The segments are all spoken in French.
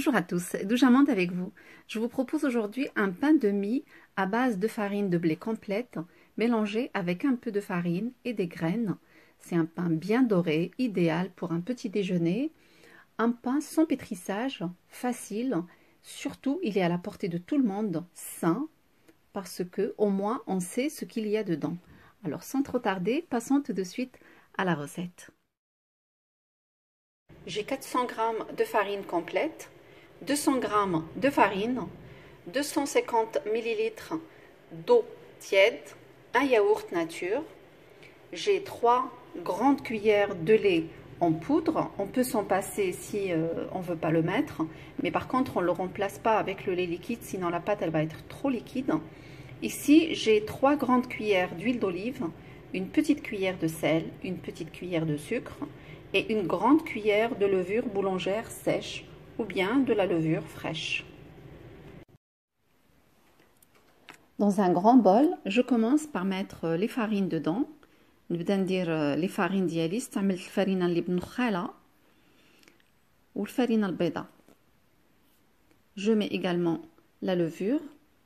Bonjour à tous, Doujamande avec vous. Je vous propose aujourd'hui un pain de mie à base de farine de blé complète mélangé avec un peu de farine et des graines. C'est un pain bien doré, idéal pour un petit déjeuner. Un pain sans pétrissage, facile. Surtout, il est à la portée de tout le monde, sain, parce que au moins on sait ce qu'il y a dedans. Alors sans trop tarder, passons tout de suite à la recette. J'ai 400 g de farine complète, 200 g de farine, 250 ml d'eau tiède, un yaourt nature. J'ai 3 grandes cuillères de lait en poudre. On peut s'en passer si on ne veut pas le mettre, mais par contre on ne le remplace pas avec le lait liquide, sinon la pâte elle va être trop liquide. Ici j'ai 3 grandes cuillères d'huile d'olive, une petite cuillère de sel, une petite cuillère de sucre et une grande cuillère de levure boulangère sèche ou bien de la levure fraîche. Dans un grand bol, je commence par mettre les farines dedans. نبدا ندير لي فارين ديالي. استعملت الفرينه اللي بنخاله والفرينه البيضاء. Je mets également la levure,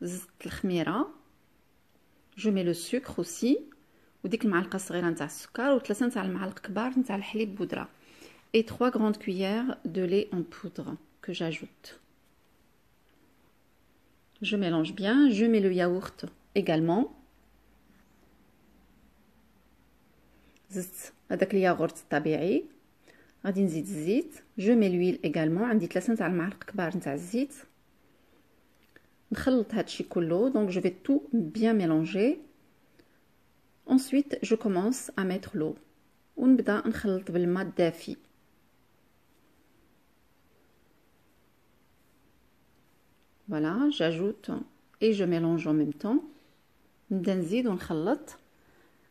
زيت الخميره. Je mets le sucre aussi. وديك المعلقه الصغيره نتاع السكر وثلاثه نتاع المعالق كبار نتاع الحليب بودره. Et 3 grandes cuillères de lait en poudre que j'ajoute. Je mélange bien. Je mets le yaourt également. زدت هذاك الياغورت الطبيعي. غادي نزيد الزيت. Je mets l'huile également. عندي 3 تاع المعالق كبار نتاع الزيت. نخلط هادشي كله. Donc je vais tout bien mélanger. Ensuite je commence à mettre l'eau. ونبدا نخلط بالماء الدافي. Voilà, j'ajoute et je mélange en même temps. نبدا نزيد ونخلط.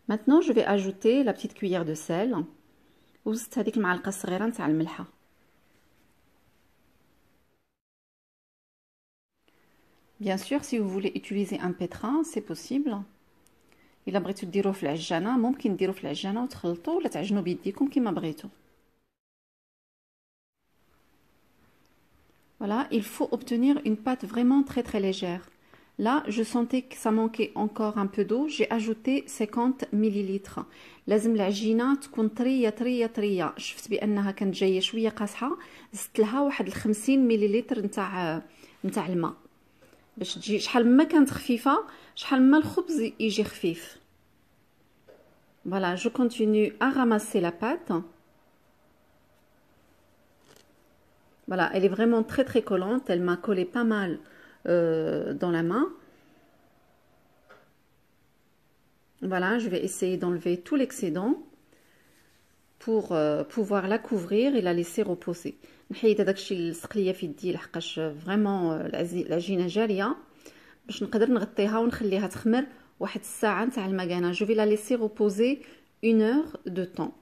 Maintenant, je vais ajouter la petite cuillère de sel. وزدت هذيك المعلقه الصغيره نتاع الملحه. Bien sûr, si vous voulez utiliser un pétrin, c'est possible. إلا بغيتو ديروه في العجانه ممكن ديروه في العجانه وتخلطوه ولا تعجنوا بيديكم كما بغيتو. Voilà, il faut obtenir une pâte vraiment très légère. Là, je sentais que ça manquait encore un peu d'eau. J'ai ajouté 50 ml. لازم العجينه تكون طريه. شفت بانها كانت جايه شويه قاصحه، زدت لها واحد 50 ملل نتاع الماء باش تجي شحال ما كانت خفيفه شحال ما الخبز يجي خفيف. Voilà, je continue à ramasser la pâte. Voilà, elle est vraiment très collante. Elle m'a collé pas mal dans la main. Voilà, je vais essayer d'enlever tout l'excédent pour pouvoir la couvrir et la laisser reposer. نحيد داكشي السقليه في يدي لحقاش فريمون العجينه جاريه باش نقدر نغطيها ونخليها تخمر واحد الساعه نتاع المكانه. Je vais la laisser reposer 1 heure de temps.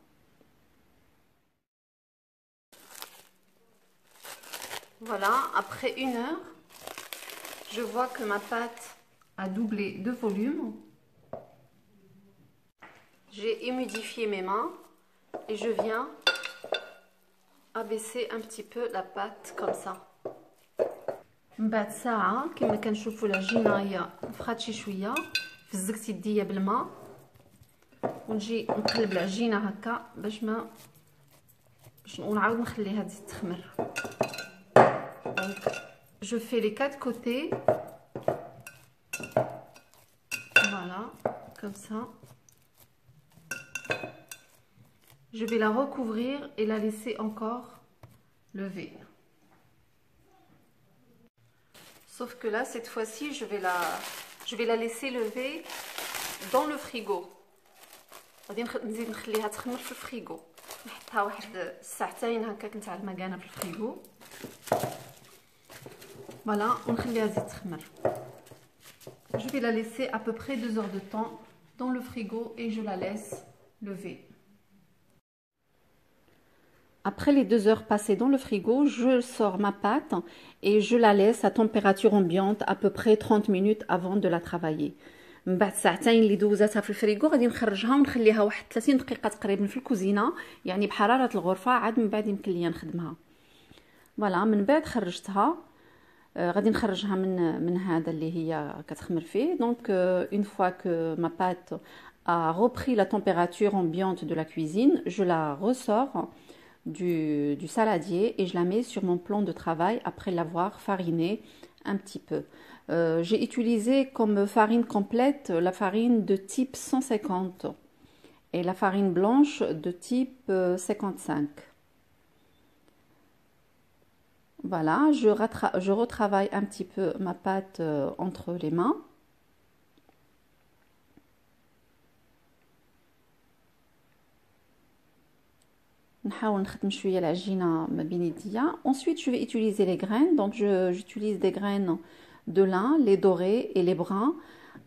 Voilà, après 1 heure, je vois que ma pâte a doublé de volume. J'ai humidifié mes mains et je viens abaisser un petit peu la pâte comme ça. من بعد ساعة كما كنشوفوا العجينة هي نفخات شي شوية، فزقت يديا بالماء ونجي نقلب العجينة هكا باش ونعاود نخليها تزيد تخمر. Donc je fais les 4 côtés. Voilà, comme ça. Je vais la recouvrir et la laisser encore lever. Sauf que là, cette fois-ci, je vais la laisser lever dans le frigo. غادي نزيد نخليها تخمر في الفريغو. نحطها واحد الساعتين هكاك نتاع المكانه في الفريغو. Voilà, ونخليها تزيد تخمر. Je vais la laisser à peu près 2 heures de temps dans le frigo et je la laisse lever. Après les 2 heures passées dans le frigo, je sors ma pâte et je la laisse à température ambiante à peu près 30 minutes avant de la travailler. من بعد ساعتين اللي دوزاتها في الفريغو غادي نخرجها ونخليها واحد 30 دقيقه تقريبا في الكوزينه، يعني بحراره الغرفه، عاد من بعد يمكن ليا نخدمها. فوالا من بعد خرجتها. غادي نخرجها من هذا اللي هي كتخمر فيه. Donc une fois que ma pâte a repris la température ambiante de la cuisine, je la ressors du saladier et je la mets sur mon plan de travail après l'avoir farinée un petit peu. J'ai utilisé comme farine complète la farine de type 150 et la farine blanche de type 55. Voilà, je retravaille un petit peu ma pâte entre les mains. نحاول نخدم شويه العجينه ما بين يديا. Ensuite je vais utiliser les graines. Donc j'utilise des graines de lin, les dorés et les bruns,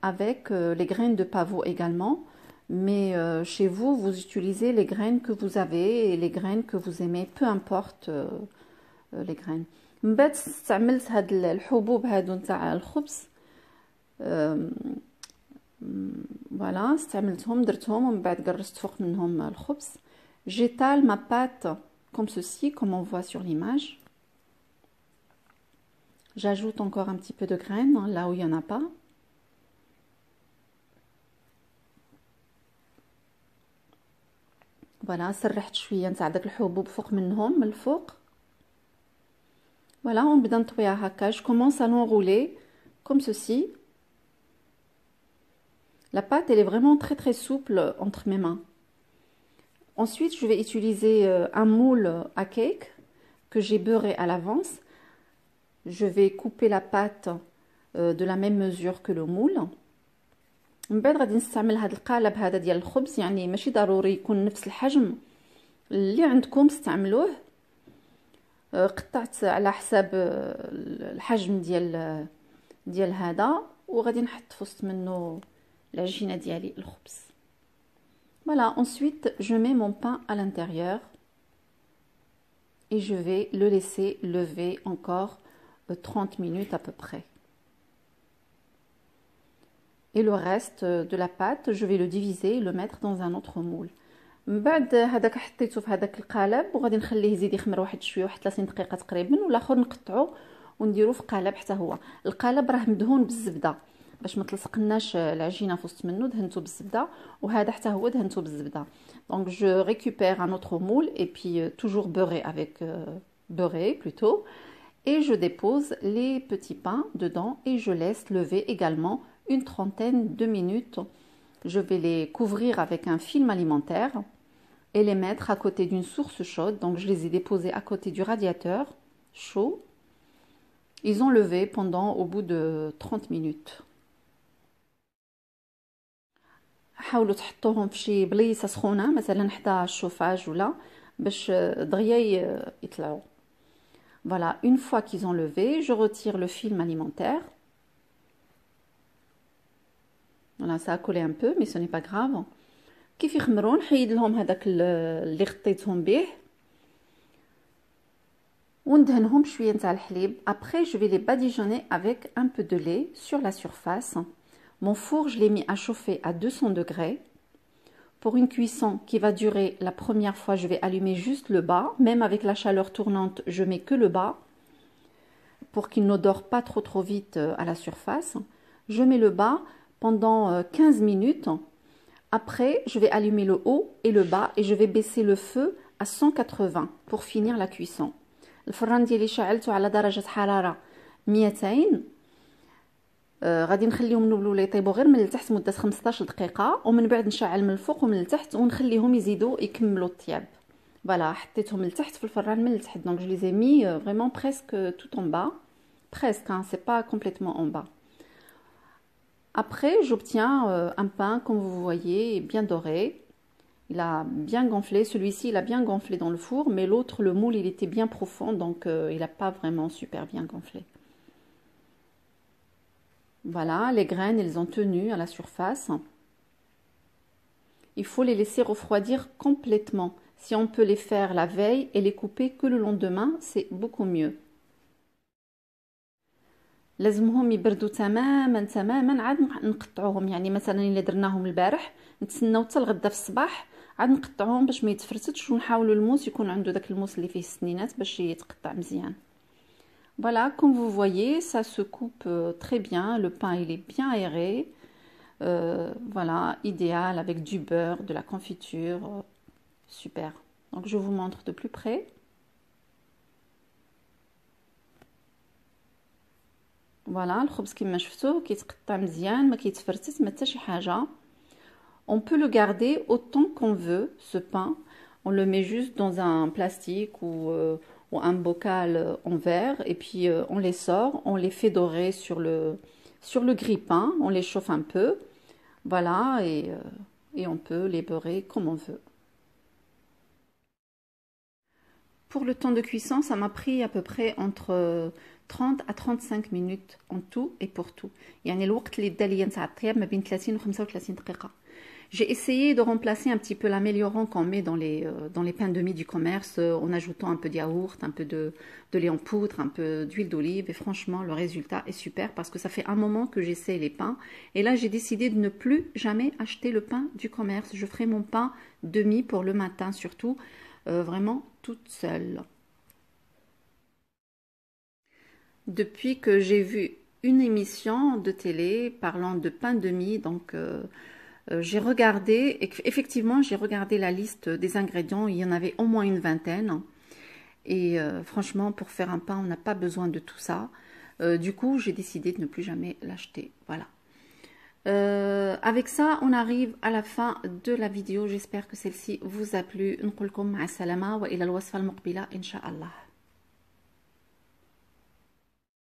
avec les graines de pavot également. Mais chez vous, vous utilisez les graines que vous avez et les graines que vous aimez, peu importe les graines. من بعد استعملت هاد الحبوب هادو نتاع الخبز. فوالا استعملتهم درتهم ومن بعد قرصت فوق منهم الخبز. J'étale ma pâte comme ceci, comme on voit sur l'image. J'ajoute encore un petit peu de graines là où il n'y en a pas. Voilà, سرحت شويه نتاع داك الحبوب فوق منهم من الفوق. Voilà, ونبدا نطويها هكا. Je commence à l'enrouler comme ceci. La pâte, elle est vraiment très très souple entre mes mains. Ensuite, je vais utiliser un moule à cake que j'ai beurré à l'avance. Je vais couper la pâte de la même mesure que le moule. من بعد غادي نستعمل هذا القالب هذا ديال الخبز، يعني ماشي ضروري يكون نفس الحجم اللي عندكم استعملوه. قطعت على حساب الحجم ديال هذا وغادي نحط في وسط منه العجينه ديالي الخبز. Voilà, ensuite je mets mon pain à l'intérieur et je vais le laisser lever encore 30 minutes à peu près. Et le reste de la pâte, je vais le diviser et le mettre dans un autre moule. من بعد هذاك حطيته في هذاك القالب وغادي نخليه يزيد يخمر واحد شويه، واحد 30 دقيقه تقريبا، والاخر نقطعه ونديروه في قالب حتى هو. القالب راه مدهون بالزبده باش ما تلصقناش العجينه في وسط منه، دهنته بالزبده، وهذا حتى هو دهنته بالزبده. Donc je récupère un autre moule et puis toujours beurré avec beurré plutôt, et je dépose les petits pains dedans et je laisse lever également une trentaine de minutes. Je vais les couvrir avec un film alimentaire et les mettre à côté d'une source chaude. Donc je les ai déposés à côté du radiateur chaud. Ils ont levé pendant au bout de 30 minutes. حاولوا تحطوهم في شي بليصه سخونه مثلا حدا الشوفاج ولا باش دغيا يطلعوا. Voilà, une fois qu'ils ont levé, je retire le film alimentaire. Voilà, ça a collé un peu mais ce n'est pas grave. كيف يخمروا نحيد لهم هذاك اللي غطيتهم به وندهنهم شويه نتاع الحليب. Après je vais les badigeonner avec un peu de lait sur la surface. Mon four, je l'ai mis à chauffer à 200 degrés. Pour une cuisson qui va durer, la première fois, je vais allumer juste le bas. Même avec la chaleur tournante, je mets que le bas pour qu'il n'odore pas trop vite à la surface. Je mets le bas pendant 15 minutes. Après, je vais allumer le haut et le bas et je vais baisser le feu à 180 pour finir la cuisson. الفران ديالي شعلته على درجة حرارة 200. غادي نخليهم نولوا يطيبوا غير من التحت مده 15 دقيقه ومن بعد نشعل من الفوق ومن التحت ونخليهم يزيدوا يكملوا الطياب. فوالا حطيتهم لتحت في الفران من التحت. دونك جو لي زي مي فريمون بريسك tout en bas, presque hein, c'est pas complètement en bas. Après j'obtiens un pain comme vous voyez bien doré. Il a bien gonflé, celui-ci il a bien gonflé dans le four, mais l'autre, le moule, il était bien profond, donc il n'a pas vraiment super bien gonflé. Voilà, les graines, elles ont tenu à la surface. Il faut les laisser refroidir complètement. Si on peut les faire la veille et les couper que le lendemain, c'est beaucoup mieux. لازمهم يبردوا تماما عاد نقطعوهم. يعني مثلا الا درناهم البارح نتسناو حتى الغدا في الصباح عاد نقطعوهم باش ما يتفرتش، ونحاولوا الموس يكون عنده داك الموس اللي فيه السنينات باش يتقطع مزيان. Voilà, comme vous voyez, ça se coupe très bien. Le pain, il est bien aéré. Voilà, idéal avec du beurre, de la confiture. Super. Donc, je vous montre de plus près. Voilà, الخبز كيما شفتوه كيتقطع مزيان، ما كيتفرتت ما حتى شي حاجة. On peut le garder autant qu'on veut, ce pain. On le met juste dans un plastique ou un bocal en verre. Et puis, on les sort, on les fait dorer sur le grille-pain. On les chauffe un peu. Voilà, et on peut les beurrer comme on veut. Pour le temps de cuisson, ça m'a pris à peu près entre 30 à 35 minutes en tout et pour tout. يعني الوقت اللي داليا نتاع الطياب ما بين 30 و 35 دقيقة. J'ai essayé de remplacer un petit peu l'améliorant qu'on met dans les pains de mie du commerce en ajoutant un peu de yaourt, un peu de lait en poudre, un peu d'huile d'olive. Et franchement, le résultat est super parce que ça fait un moment que j'essaie les pains. Et là, j'ai décidé de ne plus jamais acheter le pain du commerce. Je ferai mon pain de mie pour le matin surtout, vraiment toute seule. Depuis que j'ai vu une émission de télé parlant de pain de mie, donc... j'ai regardé, effectivement, j'ai regardé la liste des ingrédients, il y en avait au moins une vingtaine. Et franchement, pour faire un pain, on n'a pas besoin de tout ça. Du coup, j'ai décidé de ne plus jamais l'acheter. Voilà. Avec ça, on arrive à la fin de la vidéo. J'espère que celle-ci vous a plu. نقول لكم مع السلامة وإلى الوصفة المقبلة إن شاء الله.